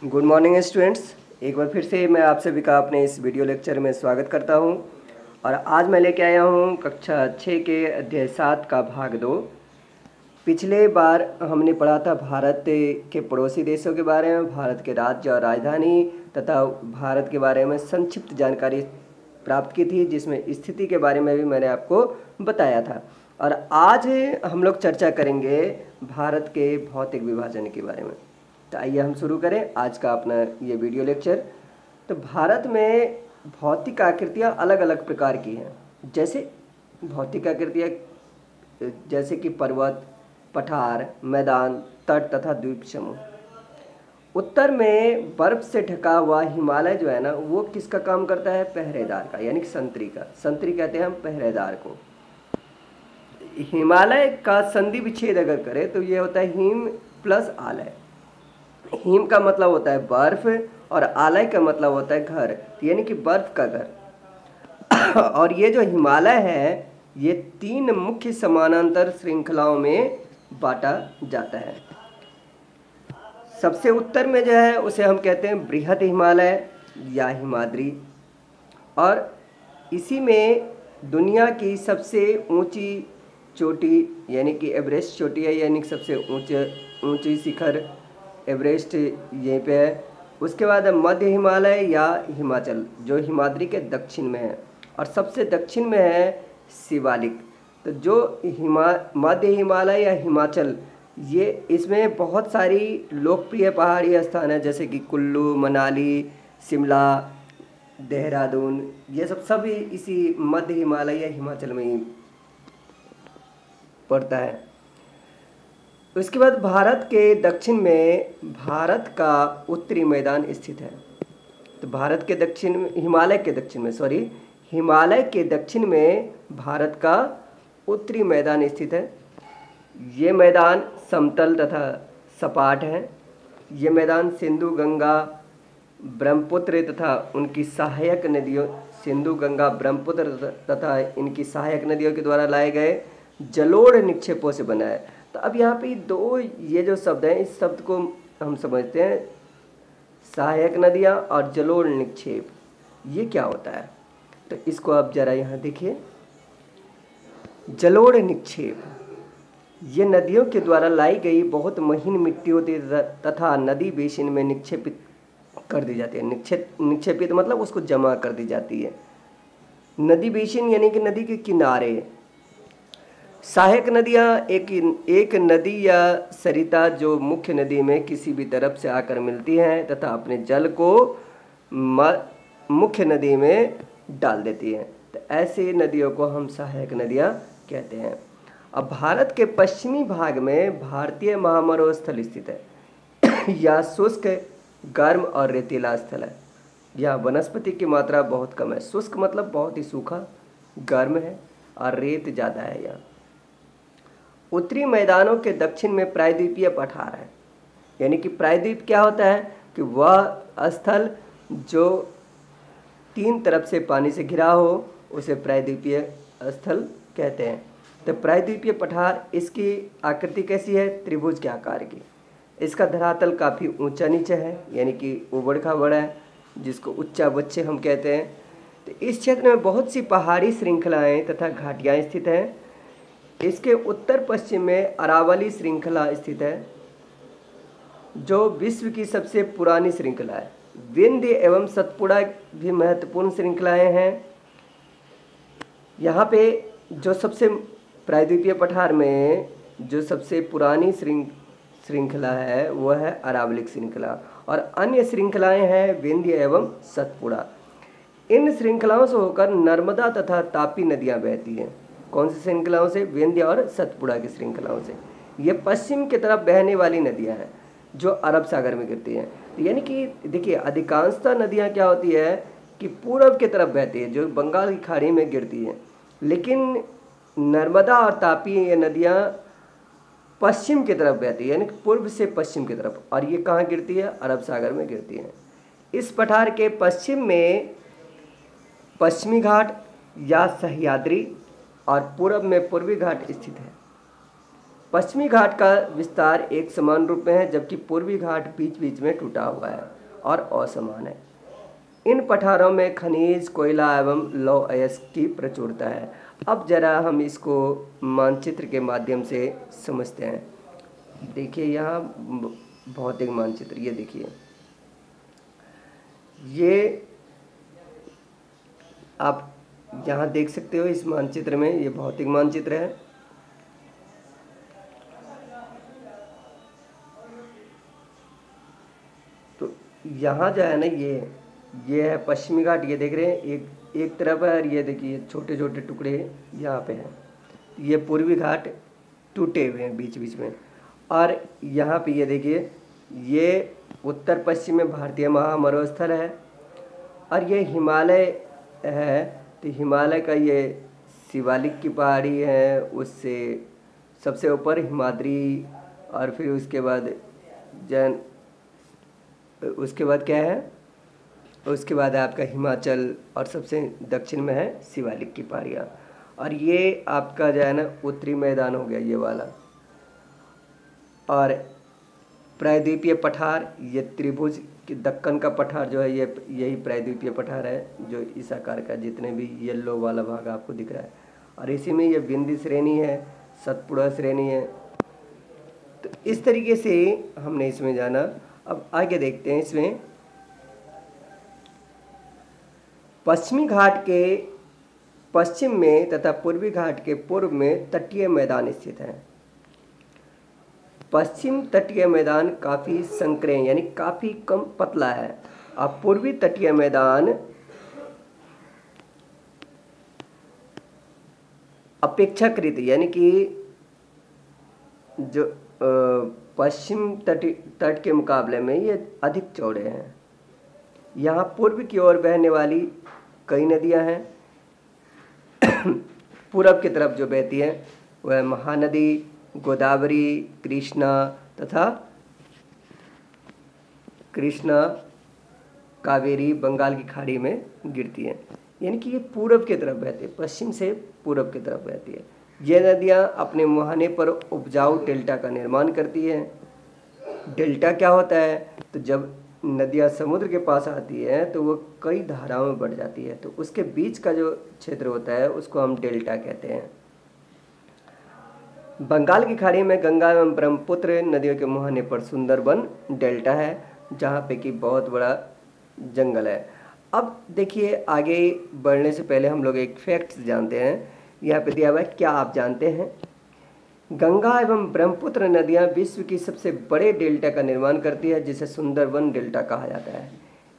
Good morning students. एक बार फिर से मैं आप सभी का अपने इस वीडियो लेक्चर में स्वागत करता हूं। और आज मैं लेके आया हूं कक्षा 6 के अध्याय 7 का भाग 2। पिछले बार हमने पढ़ा था भारत के पड़ोसी देशों के बारे में, भारत के राज्य और राजधानी तथा भारत के बारे में संक्षिप्त जानकारी प्राप्त की थी, जिसमें स्थिति के बारे में भी मैंने आपको बताया था। और आज हम लोग चर्चा करेंगे भारत के भौतिक विभाजन के बारे में। तो आइए हम शुरू करें आज का अपना ये वीडियो लेक्चर। तो भारत में भौतिक आकृतियाँ अलग अलग प्रकार की हैं। जैसे भौतिक आकृतियाँ जैसे कि पर्वत, पठार, मैदान, तट तथा द्वीप समूह। उत्तर में बर्फ से ढका हुआ हिमालय जो है ना, वो किसका काम करता है? पहरेदार का, यानी कि संतरी का। संतरी कहते हैं हम पहरेदार को। हिमालय का संधि विच्छेद अगर करें तो ये होता है हिम प्लस आलय। हिम का मतलब होता है बर्फ और आलय का मतलब होता है घर, यानी कि बर्फ का घर। और ये जो हिमालय है ये 3 मुख्य समानांतर श्रृंखलाओं में बांटा जाता है। सबसे उत्तर में जो है उसे हम कहते हैं बृहद हिमालय या हिमाद्री, और इसी में दुनिया की सबसे ऊंची चोटी यानी कि एवरेस्ट चोटी है, यानी कि सबसे ऊंची शिखर एवरेस्ट यहीं पे है। उसके बाद है मध्य हिमालय या हिमाचल, जो हिमाद्री के दक्षिण में है, और सबसे दक्षिण में है शिवालिक। तो जो मध्य हिमालय या हिमाचल, ये इसमें बहुत सारी लोकप्रिय पहाड़ी स्थान है, जैसे कि कुल्लू, मनाली, शिमला, देहरादून, ये सब इसी मध्य हिमालय या हिमाचल में ही पड़ता है। उसके बाद भारत के दक्षिण में भारत का उत्तरी मैदान स्थित है। तो भारत के दक्षिण में हिमालय के दक्षिण में भारत का उत्तरी मैदान स्थित है। ये मैदान समतल तथा सपाट है। ये मैदान सिंधु, गंगा, ब्रह्मपुत्र तथा उनकी सहायक नदियों इनकी सहायक नदियों के द्वारा लाए गए जलोढ़ निक्षेपों से बना है। तो अब यहाँ पे दो ये जो शब्द हैं, इस शब्द को हम समझते हैं सहायक नदियाँ और जलोढ़ निक्षेप, ये क्या होता है? तो इसको आप जरा यहाँ देखिए। जलोढ़ निक्षेप ये नदियों के द्वारा लाई गई बहुत महीन मिट्टी होती है तथा नदी बेसिन में निक्षेपित कर दी जाती है। निक्षेपित मतलब उसको जमा कर दी जाती है। नदी बेसिन यानी कि नदी के किनारे। सहायक नदियाँ एक नदी या सरिता जो मुख्य नदी में किसी भी तरफ से आकर मिलती हैं तथा अपने जल को मुख्य नदी में डाल देती हैं। तो ऐसे नदियों को हम सहायक नदियाँ कहते हैं। अब भारत के पश्चिमी भाग में भारतीय महामरुस्थल स्थल स्थित है। यह शुष्क, गर्म और रेतीला स्थल है। यहाँ वनस्पति की मात्रा बहुत कम है। शुष्क मतलब बहुत ही सूखा, गर्म है और रेत ज़्यादा है यहाँ। उत्तरी मैदानों के दक्षिण में प्रायद्वीपीय पठार है। यानी कि प्रायद्वीप क्या होता है कि वह स्थल जो 3 तरफ से पानी से घिरा हो उसे प्रायद्वीपीय स्थल कहते हैं। तो प्रायद्वीपीय पठार, इसकी आकृति कैसी है? त्रिभुज के आकार की। इसका धरातल काफ़ी ऊंचा नीचे है, यानी कि उबड़ खाबड़ है, जिसको उच्चा बच्चे हम कहते हैं। तो इस क्षेत्र में बहुत सी पहाड़ी श्रृंखलाएँ तथा घाटियाँ स्थित हैं। इसके उत्तर पश्चिम में अरावली श्रृंखला स्थित है, जो विश्व की सबसे पुरानी श्रृंखला है। विंध्य एवं सतपुड़ा भी महत्वपूर्ण श्रृंखलाएं हैं। यहाँ पे जो सबसे प्रायद्वीपीय पठार में जो सबसे पुरानी श्रृंखला है वह है अरावलिक श्रृंखला, और अन्य श्रृंखलाएं हैं विंध्य एवं सतपुड़ा। इन श्रृंखलाओं से होकर नर्मदा तथा तापी नदियाँ बहती हैं। कौन सी श्रृंखलाओं से? विंध्य और सतपुड़ा की श्रृंखलाओं से। ये पश्चिम की तरफ बहने वाली नदियां हैं जो अरब सागर में गिरती हैं। यानी कि देखिए, अधिकांशतः नदियां क्या होती है कि पूर्व की तरफ बहती है, जो बंगाल की खाड़ी में गिरती हैं। लेकिन नर्मदा और तापी ये नदियां पश्चिम की तरफ बहती है, यानी कि पूर्व से पश्चिम की तरफ। और ये कहाँ गिरती है? अरब सागर में गिरती हैं। इस पठार के पश्चिम में पश्चिमी घाट या सह्याद्री और पूर्व में पूर्वी घाट स्थित है। पश्चिमी घाट का विस्तार एक समान रूप में है, जबकि पूर्वी घाट बीच बीच में टूटा हुआ है और असमान है। इन पठारों में खनिज, कोयला एवं लौह अयस्क की प्रचुरता है। अब जरा हम इसको मानचित्र के माध्यम से समझते हैं। देखिए यहाँ भौतिक मानचित्र, ये देखिए, ये आप यहाँ देख सकते हो इस मानचित्र में, ये भौतिक मानचित्र है। तो यहाँ जो है ना, ये है पश्चिमी घाट, ये देख रहे हैं, एक तरफ है, और ये देखिए छोटे छोटे टुकड़े यहाँ पे हैं। ये पूर्वी घाट टूटे हुए हैं बीच बीच में, और यहाँ पे ये देखिए, ये उत्तर पश्चिम में भारतीय महामरुस्थल है, और ये हिमालय है। तो हिमालय का ये शिवालिक की पहाड़ी है, उससे सबसे ऊपर हिमाद्री, और फिर उसके बाद उसके बाद क्या है, उसके बाद आपका हिमाचल, और सबसे दक्षिण में है शिवालिक की पहाड़ियाँ। और ये आपका जो है ना उत्तरी मैदान हो गया ये वाला। और प्रायद्वीपीय पठार, ये त्रिभुज कि दक्कन का पठार जो है, ये यही प्रायद्वीपीय पठार है, जो इस आकार का, जितने भी येलो वाला भाग आपको दिख रहा है। और इसी में ये विंध्य श्रेणी है, सतपुड़ा श्रेणी है। तो इस तरीके से हमने इसमें जाना। अब आगे देखते हैं। इसमें पश्चिमी घाट के पश्चिम में तथा पूर्वी घाट के पूर्व में तटीय मैदान स्थित हैं। पश्चिम तटीय मैदान काफ़ी संकीर्ण यानी काफ़ी कम पतला है, और पूर्वी तटीय मैदान अपेक्षाकृत यानी कि जो पश्चिम तट के मुकाबले में ये अधिक चौड़े हैं। यहाँ पूर्व की ओर बहने वाली कई नदियाँ हैं। पूरब की तरफ जो बहती है वह महानदी, गोदावरी, कृष्णा, कावेरी बंगाल की खाड़ी में गिरती है। यानी कि ये पूरब की तरफ बहती है, पश्चिम से पूरब की तरफ बहती है। ये नदियाँ अपने मुहाने पर उपजाऊ डेल्टा का निर्माण करती हैं। डेल्टा क्या होता है, तो जब नदियाँ समुद्र के पास आती है तो वो कई धाराओं में बढ़ जाती है, तो उसके बीच का जो क्षेत्र होता है उसको हम डेल्टा कहते हैं। बंगाल की खाड़ी में गंगा एवं ब्रह्मपुत्र नदियों के मुहाने पर सुंदरबन डेल्टा है, जहाँ पे कि बहुत बड़ा जंगल है। अब देखिए, आगे बढ़ने से पहले हम लोग एक फैक्ट जानते हैं। यहाँ पे दिया हुआ है, क्या आप जानते हैं गंगा एवं ब्रह्मपुत्र नदियाँ विश्व की सबसे बड़े डेल्टा का निर्माण करती है, जिसे सुंदरबन डेल्टा कहा जाता है।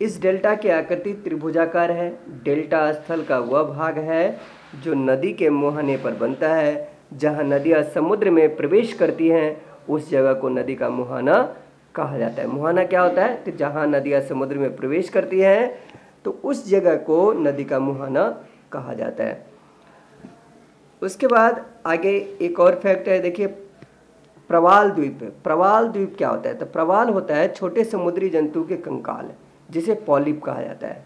इस डेल्टा की आकृति त्रिभुजाकार है। डेल्टा स्थल का वह भाग है जो नदी के मुहाने पर बनता है। जहाँ नदियाँ समुद्र में प्रवेश करती हैं उस जगह को नदी का मुहाना कहा जाता है। मुहाना क्या होता है, तो जहाँ नदियाँ समुद्र में प्रवेश करती हैं तो उस जगह को नदी का मुहाना कहा जाता है। उसके बाद आगे एक और फैक्ट है, देखिए, प्रवाल द्वीप। प्रवाल द्वीप क्या होता है, तो प्रवाल होता है छोटे समुद्री जंतु के कंकाल, जिसे पॉलिप कहा जाता है।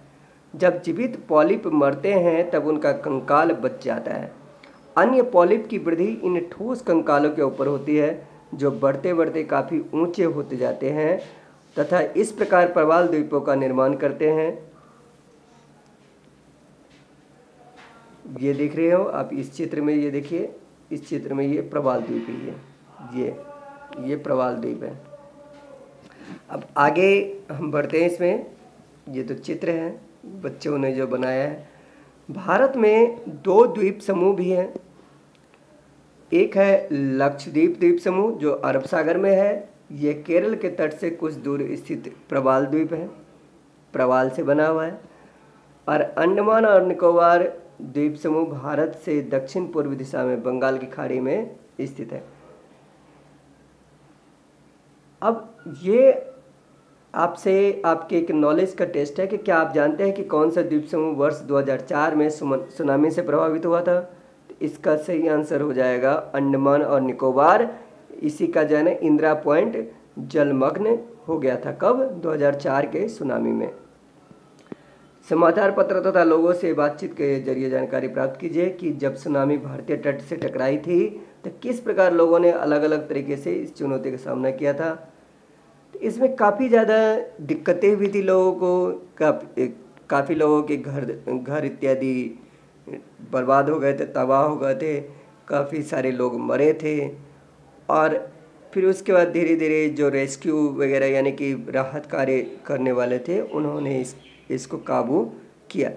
जब जीवित पॉलिप मरते हैं तब उनका कंकाल बच जाता है। अन्य पॉलिप की वृद्धि इन ठोस कंकालों के ऊपर होती है, जो बढ़ते बढ़ते काफ़ी ऊंचे होते जाते हैं तथा इस प्रकार प्रवाल द्वीपों का निर्माण करते हैं। ये देख रहे हो आप इस चित्र में, ये देखिए, इस चित्र में ये प्रवाल द्वीप है, ये प्रवाल द्वीप है। अब आगे हम बढ़ते हैं इसमें। ये तो चित्र है बच्चों ने जो बनाया है। भारत में 2 द्वीप समूह भी हैं। एक है लक्षद्वीप द्वीप समूह जो अरब सागर में है। ये केरल के तट से कुछ दूर स्थित प्रवाल द्वीप है, प्रवाल से बना हुआ है। और अंडमान और निकोबार द्वीप समूह भारत से दक्षिण पूर्व दिशा में बंगाल की खाड़ी में स्थित है। अब ये आपसे आपके एक नॉलेज का टेस्ट है कि क्या आप जानते हैं कि कौन सा द्वीप समूह वर्ष 2004 में सुनामी से प्रभावित हुआ था। तो इसका सही आंसर हो जाएगा अंडमान और निकोबार। इसी का जो है ना इंदिरा पॉइंट जलमग्न हो गया था, कब, 2004 के सुनामी में। समाचार पत्र तथा लोगों से बातचीत के जरिए जानकारी प्राप्त कीजिए कि जब सुनामी भारतीय तट से टकराई थी तो किस प्रकार लोगों ने अलग अलग तरीके से इस चुनौती का सामना किया था। तो इसमें काफ़ी ज़्यादा दिक्कतें भी थी लोगों को, काफ़ी लोगों के घर इत्यादि बर्बाद हो गए थे, तबाह हो गए थे, काफ़ी सारे लोग मरे थे। और फिर उसके बाद धीरे धीरे जो रेस्क्यू वगैरह यानी कि राहत कार्य करने वाले थे उन्होंने इसको काबू किया।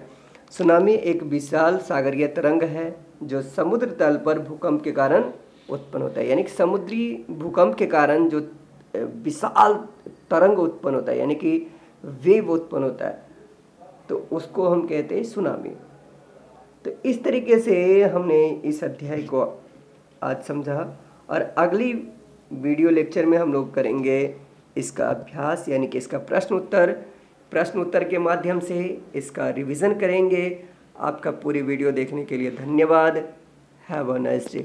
सुनामी एक विशाल सागरीय तरंग है जो समुद्र तल पर भूकंप के कारण उत्पन्न होता है, यानी कि समुद्री भूकंप के कारण जो विशाल तरंग उत्पन्न होता है यानी कि वेव उत्पन्न होता है, तो उसको हम कहते हैं सुनामी। तो इस तरीके से हमने इस अध्याय को आज समझा और अगली वीडियो लेक्चर में हम लोग करेंगे इसका अभ्यास यानी कि इसका प्रश्न उत्तर के माध्यम से इसका रिवीजन करेंगे। आपका पूरी वीडियो देखने के लिए धन्यवाद। Have a nice day.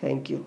Thank you.